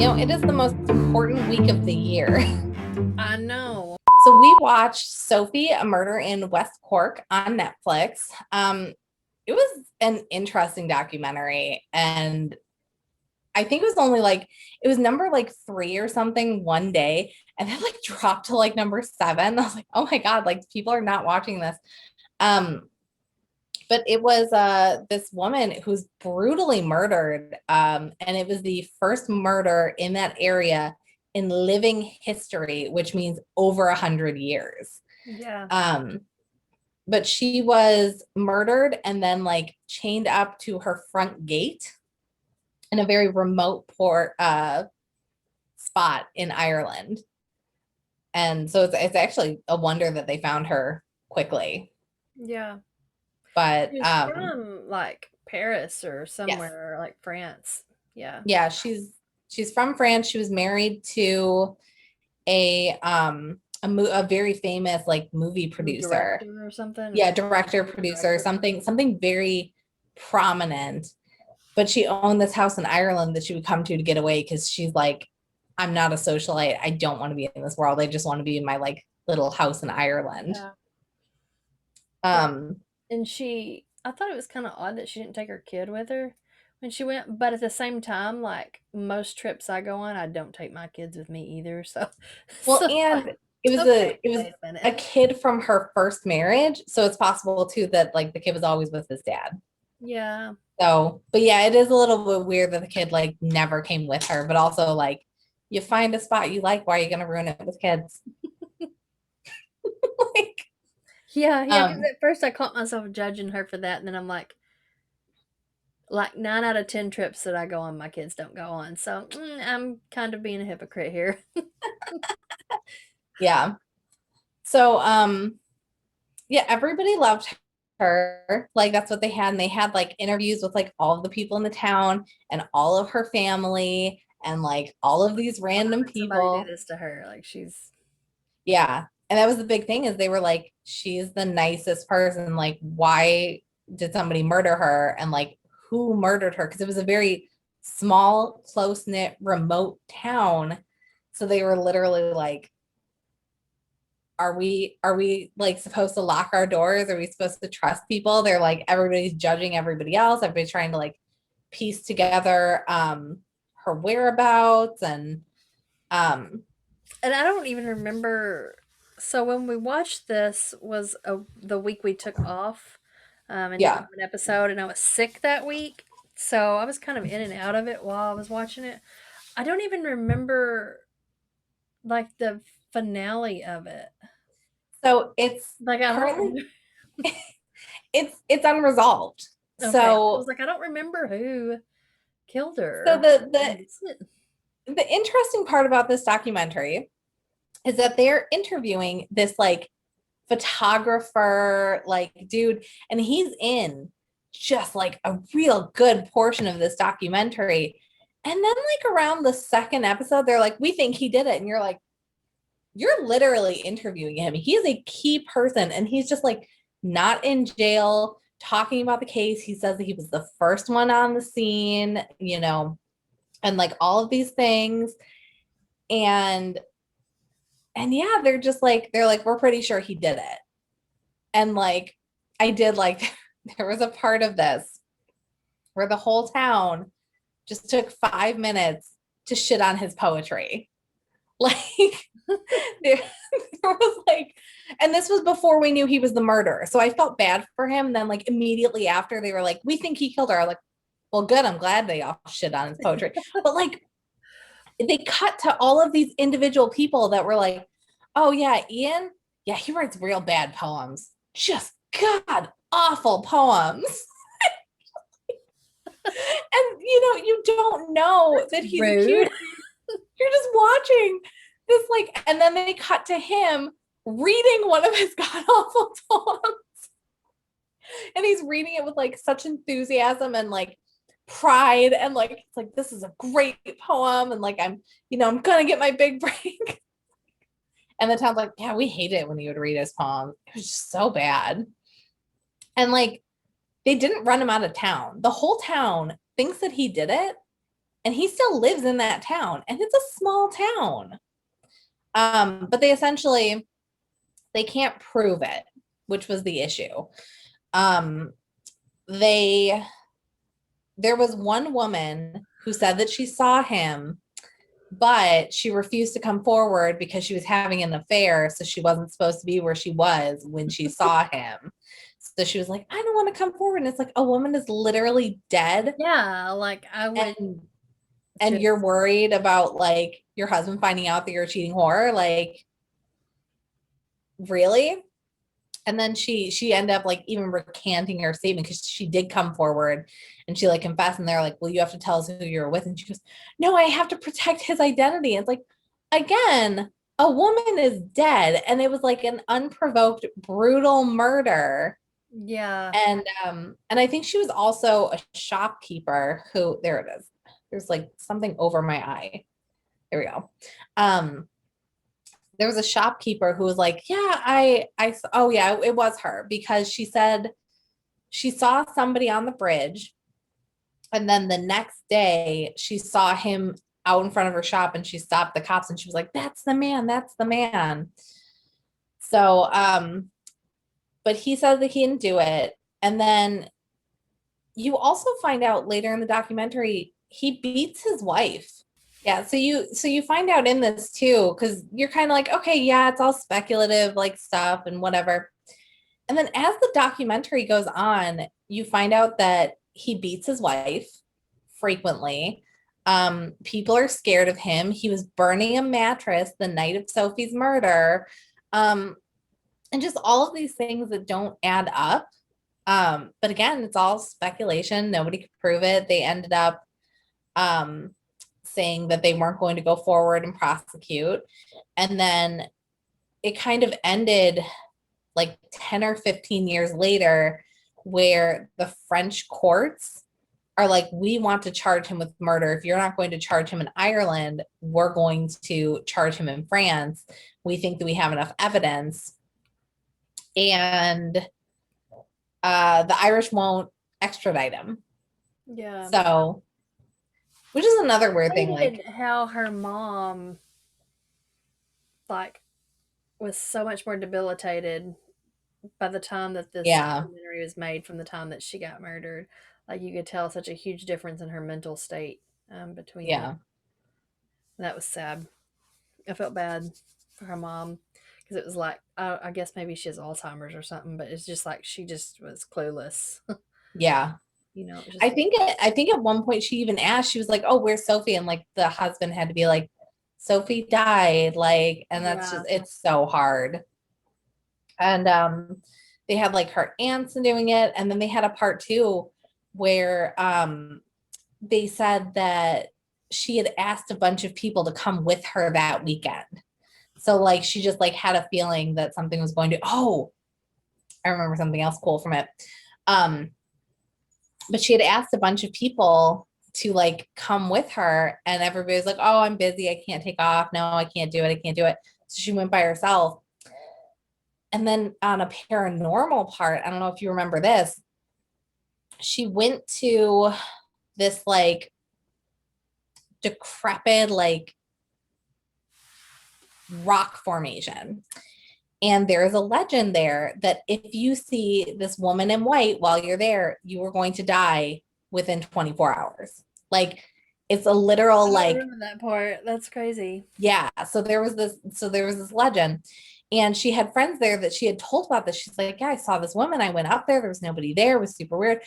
It is the most important week of the year. I know. So we watched Sophie, A Murder in West Cork on Netflix. It was an interesting documentary, and I think it was only it was number like 3 or something one day, and then dropped to number 7. I was like, oh my God, people are not watching this. Um, but it was this woman who's brutally murdered, and it was the first murder in that area in living history, which means over 100 years. Yeah. But she was murdered and then chained up to her front gate in a very remote port spot in Ireland. And so it's actually a wonder that they found her quickly. Yeah. But She's from Paris or yes, somewhere like France. Yeah. yeah, she's from France. She was married to a very famous movie producer. Director or something. Yeah, director, producer, Director. something very prominent. But she owned this house in Ireland that she would come to get away because she's like, I'm not a socialite. I don't want to be in this world. I just want to be in my little house in Ireland. Yeah. Um, And I thought it was kind of odd that she didn't take her kid with her when she went. But at the same time, like most trips I go on, I don't take my kids with me either. So, well, so and okay, it was wait a a minute. kid from her first marriage, so it's possible too that the kid was always with his dad. Yeah. So, but yeah, it is a little bit weird that the kid never came with her, but also you find a spot you like, why are you gonna ruin it with kids? like, Yeah, yeah, because um, at first I caught myself judging her for that, and then I'm like 9 out of 10 trips that I go on, my kids don't go on. So I'm kind of being a hypocrite here. yeah. So, yeah, everybody loved her. That's what they had. And they had interviews with all of the people in the town and all of her family and all of these Why random would somebody do people. this to her? Like she's Yeah. And that was the big thing is they were like, she's the nicest person. Why did somebody murder her? And who murdered her? Because it was a very small, close-knit, remote town. So they were literally like, are we supposed to lock our doors? Are we supposed to trust people? They're like, everybody's judging everybody else. Everybody's trying to piece together her whereabouts um and I don't even remember. So when we watched this was the week we took off, and didn't yeah. have an episode, and I was sick that week, so I was kind of in and out of it while I was watching it. I don't even remember like the finale of it. So it's Like I don't currently remember. it's unresolved. Okay, I was So like I don't remember who killed so her. the Who the did it? the interesting part about this documentary is that they're interviewing this photographer dude, and he's in just a real good portion of this documentary. And then around the second episode they're like, we think he did it, and you're like, you're literally interviewing him. He is a key person, and he's just not in jail talking about the case. He says that he was the first one on the scene, and all of these things. And yeah, they're like, we're pretty sure he did it. And I did there was a part of this where the whole town just took 5 minutes to shit on his poetry. Like there, there was and this was before we knew he was the murderer. So I felt bad for him. And then immediately after they were like, we think he killed her. I was like, well, good. I'm glad they all shit on his poetry. But they cut to all of these individual people that were like, oh yeah, Ian, yeah, he writes real bad poems. Just god awful poems. And you don't know that he's Rude. accused. You're just watching this and then they cut to him reading one of his god awful poems. And he's reading it with such enthusiasm and pride, and it's this is a great poem, and I'm gonna get my big break. And the town's like, yeah, we hate it when he would read his poems. It was just so bad. And they didn't run him out of town. The whole town thinks that he did it, and he still lives in that town, and it's a small town. But they can't prove it, which was the issue. Um, they there was one woman who said that she saw him, but she refused to come forward because she was having an affair, so she wasn't supposed to be where she was when she saw him. So she was like, I don't want to come forward. And it's like, a woman is literally dead. Yeah, like I would And just you're worried about like your husband finding out that you're a cheating whore. Like, really? And then she ended up like even recanting her statement because she did come forward and she like confessed, and they're like, well, you have to tell us who you're with. And she goes, no, I have to protect his identity. And it's like, again, a woman is dead, and it was like an unprovoked brutal murder. yeah. And I think she was also a shopkeeper who, there it is, there's like something over my eye, there we go. There was a shopkeeper who was like, yeah, oh yeah, it was her, because she said she saw somebody on the bridge, and then the next day she saw him out in front of her shop, and she stopped the cops, and she was like, that's the man, that's the man. So but he said that he didn't do it. And then you also find out later in the documentary he beats his wife. Yeah, so you find out in this too, because you're kind of like, okay, yeah, it's all speculative like stuff and whatever. And then as the documentary goes on, you find out that he beats his wife frequently. People are scared of him. He was burning a mattress the night of Sophie's murder. And just all of these things that don't add up. But again, it's all speculation. Nobody could prove it. They ended up saying that they weren't going to go forward and prosecute. And then it kind of ended like 10 or 15 years later, where the French courts are like, we want to charge him with murder. If you're not going to charge him in Ireland, we're going to charge him in France. We think that we have enough evidence. And the Irish won't extradite him. Yeah. So, which is another weird thing. Like, how her mom like was so much more debilitated by the time that this yeah, documentary was made from the time that she got murdered. Like you could tell such a huge difference in her mental state between them. yeah, And that was sad. I felt bad for her mom because it was like I guess maybe she has Alzheimer's or something, but it's just like she just was clueless. yeah. It was just I think at one point she even asked, she was like, "Oh, where's Sophie?" And like the husband had to be like, "Sophie died." Like, and that's yeah, just, it's so hard. And they had like her aunts doing it, and then they had a part two where they said that she had asked a bunch of people to come with her that weekend. So like she just like had a feeling that something was going to, oh, I remember something else cool from it. Um, but she had asked a bunch of people to like come with her, and everybody was like, oh, I'm busy, I can't take off, no, I can't do it, I can't do it. So she went by herself. And then on a paranormal part, I don't know if you remember this, she went to this like decrepit like rock formation, and there's a legend there that if you see this woman in white while you're there, you are going to die within 24 hours. Like, it's a literal I don't like, remember that part. That's crazy. yeah. So there was this legend, and she had friends there that she had told about this. She's like, yeah, I saw this woman, I went up there was nobody there, it was super weird.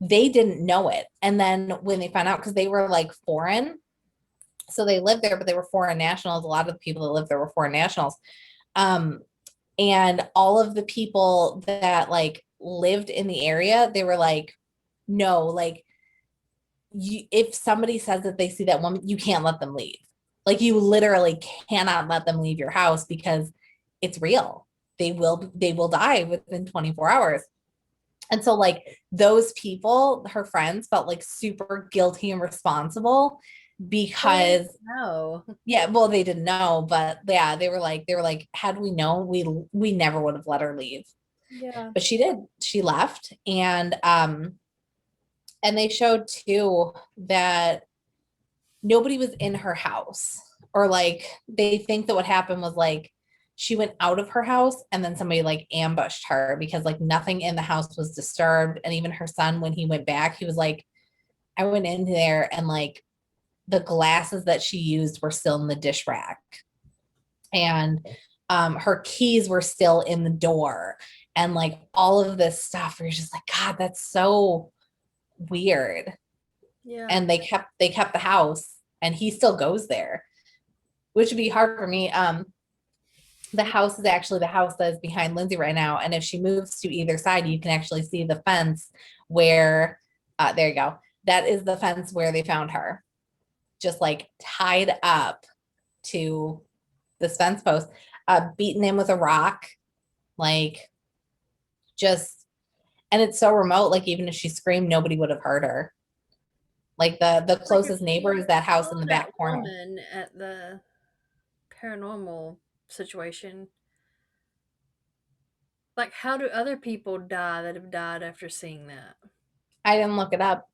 They didn't know it, and then when they found out, because they were like foreign, so they lived there, but they were foreign nationals. A lot of the people that lived there were foreign nationals. um and all of the people that like lived in the area, they were like, no, like, if somebody says that they see that woman, you can't let them leave. Like, you literally cannot let them leave your house, because it's real. They will die within 24 hours. And so like those people, her friends, felt like super guilty and responsible, because No. yeah, well, they didn't know, but yeah, they were like, had we known, we never would have let her leave. Yeah. But she did. She left. And they showed too that nobody was in her house, or like they think that what happened was like she went out of her house and then somebody like ambushed her because like nothing in the house was disturbed. And even her son, when he went back, he was like, I went in there and like the glasses that she used were still in the dish rack, and her keys were still in the door, and like all of this stuff where you're just like, God, that's so weird. Yeah. And they kept the house, and he still goes there, which would be hard for me. The house is actually the house that is behind Lindsey right now, and if she moves to either side, you can actually see the fence where there you go, that is the fence where they found her, just like tied up to this fence post, beaten in with a rock, like just, and it's so remote, like even if she screamed, nobody would have heard her. Like the Like if closest neighbor she is that house saw in the that back corner. woman at the paranormal situation, like how do other people die that have died after seeing that? I didn't look it up,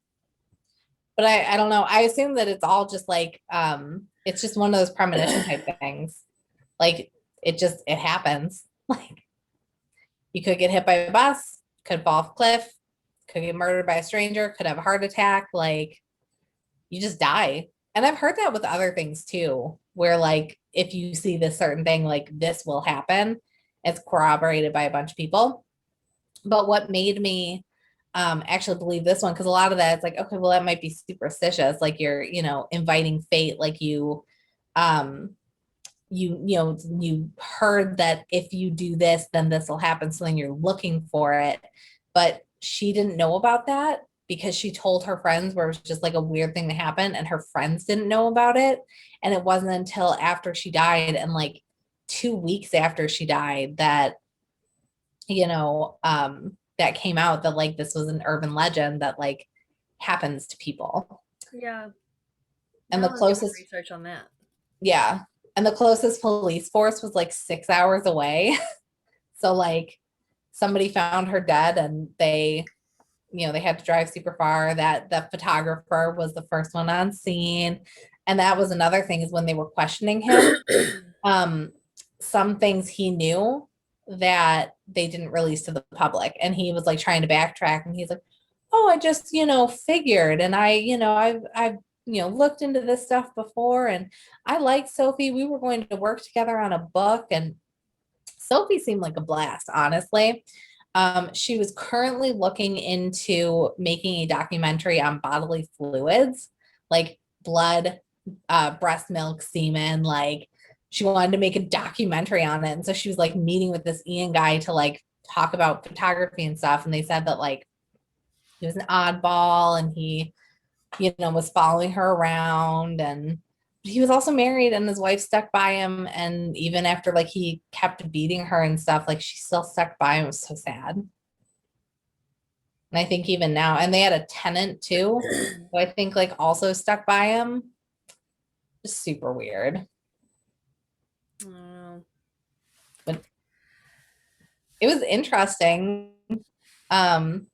but I don't know. I assume that it's all just like it's just one of those premonition type things. Like it happens. Like you could get hit by a bus, could fall off a cliff, could get murdered by a stranger, could have a heart attack, like you just die. And I've heard that with other things too, where like if you see this certain thing, like this will happen. It's corroborated by a bunch of people. But what made me actually believe this one, because a lot of that it's like, okay, well, that might be superstitious, like you're, inviting fate, like um you heard that if you do this, then this will happen. So then you're looking for it. But she didn't know about that because she told her friends where it was just like a weird thing to happen, and her friends didn't know about it. And it wasn't until after she died, and like 2 weeks after she died, that that came out that like this was an urban legend that like happens to people. Yeah. And Now the I'm gonna do more closest, research on that. yeah, and the closest police force was like 6 hours away. So like somebody found her dead, and they had to drive super far. That the photographer was the first one on scene. And that was another thing, is when they were questioning him, um, some things he knew that they didn't release to the public. And he was like trying to backtrack, and he's like, oh, I just, figured. And I've looked into this stuff before, and I like Sophie. We were going to work together on a book, and Sophie seemed like a blast, honestly. She was currently looking into making a documentary on bodily fluids, like blood, breast milk, semen. Like she wanted to make a documentary on it. And so she was like meeting with this Ian guy to like talk about photography and stuff. And they said that like he was an oddball, and he, was following her around, and he was also married, and his wife stuck by him. And even after like he kept beating her and stuff, like she still stuck by him. It was so sad. And I think even now, and they had a tenant too, who I think like also stuck by him. Just super weird. Oh, But it was interesting. Um,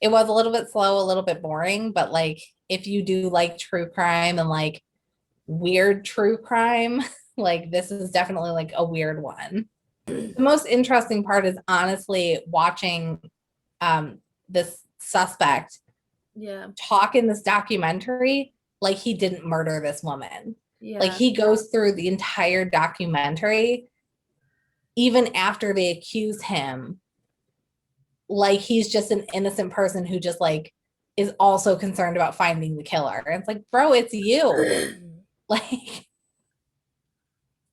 it was a little bit slow, a little bit boring, but like if you do like true crime and like weird true crime, like this is definitely like a weird one. The most interesting part is honestly watching this suspect yeah. talk in this documentary like he didn't murder this woman. Like Yeah. he goes through the entire documentary, even after they accuse him, like he's just an innocent person who just like is also concerned about finding the killer. And it's like, bro, it's you. Like,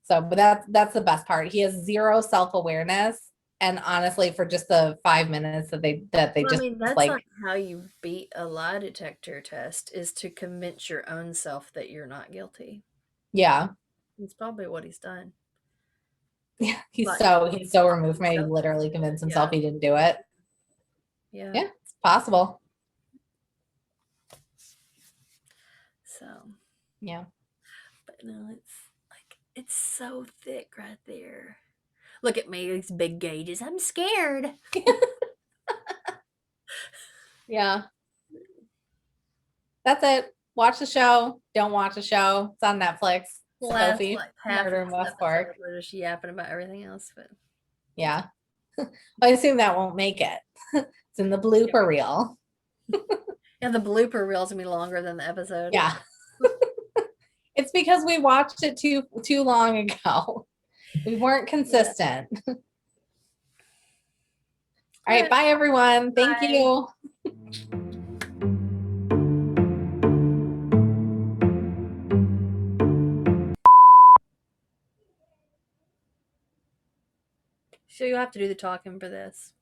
so, but that's the best part. He has zero self-awareness. And honestly, for just the 5 minutes that they Well, I just mean, that's like, like how you beat a lie detector test is to convince your own self that you're not guilty. yeah, It's probably what he's done. yeah, he's Like, so he's so talk removed from it. He himself literally into it. convinced himself Yeah. he didn't do it. Yeah. Yeah, it's possible. So, Yeah. but no, it's like, it's so thick right there. Look at me, these big gauges. I'm scared. Yeah. That's it. watch the show, don't watch the show. It's on Netflix. Last Sophie, like half Murder of in this West episode, Cork. we're just yapping about everything else, but Yeah. I assume that won't make it. It's in the blooper reel. yeah, the blooper reel's gonna be longer than the episode. Yeah. It's because we watched it too long ago. We weren't consistent. All right, bye everyone. Thank Bye. you. So you have to do the talking for this.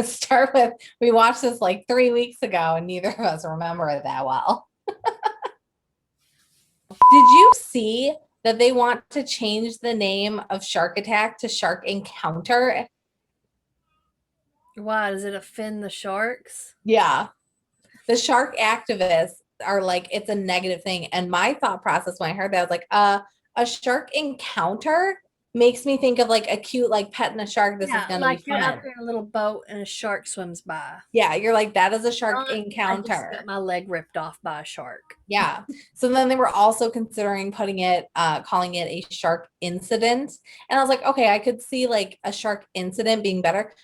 Start with, we watched this like 3 weeks ago and neither of us remember it that well. Did you see that they want to change the name of Shark Attack to Shark Encounter? Why does it offend the sharks? Yeah. The shark activists are like, it's a negative thing. And my thought process when I heard that, I was like, a shark encounter makes me think of like a cute, like petting a shark. This is going to like be you're out fun. there in a little boat and a shark swims by. Yeah, you're like, that is a shark I just encounter. got my leg ripped off by a shark. Yeah. So then they were also considering putting it, calling it a shark incident. And I was like, okay, I could see like a shark incident being better,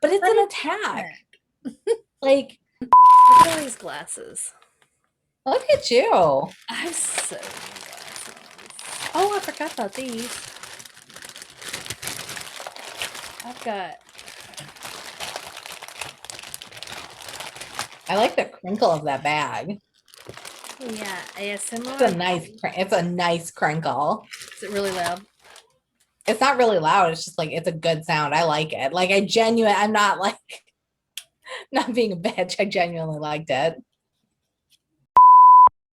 but it's an attack. Like, look at all these glasses. look at you. I have so many glasses. Oh, I forgot about these. I've got. I like the crinkle of that bag. Yeah, ASMR. It's a nice crinkle. Is it really loud? It's not really loud. It's just like, it's a good sound. I like it. Like I'm not like, not being a bitch. I genuinely liked it.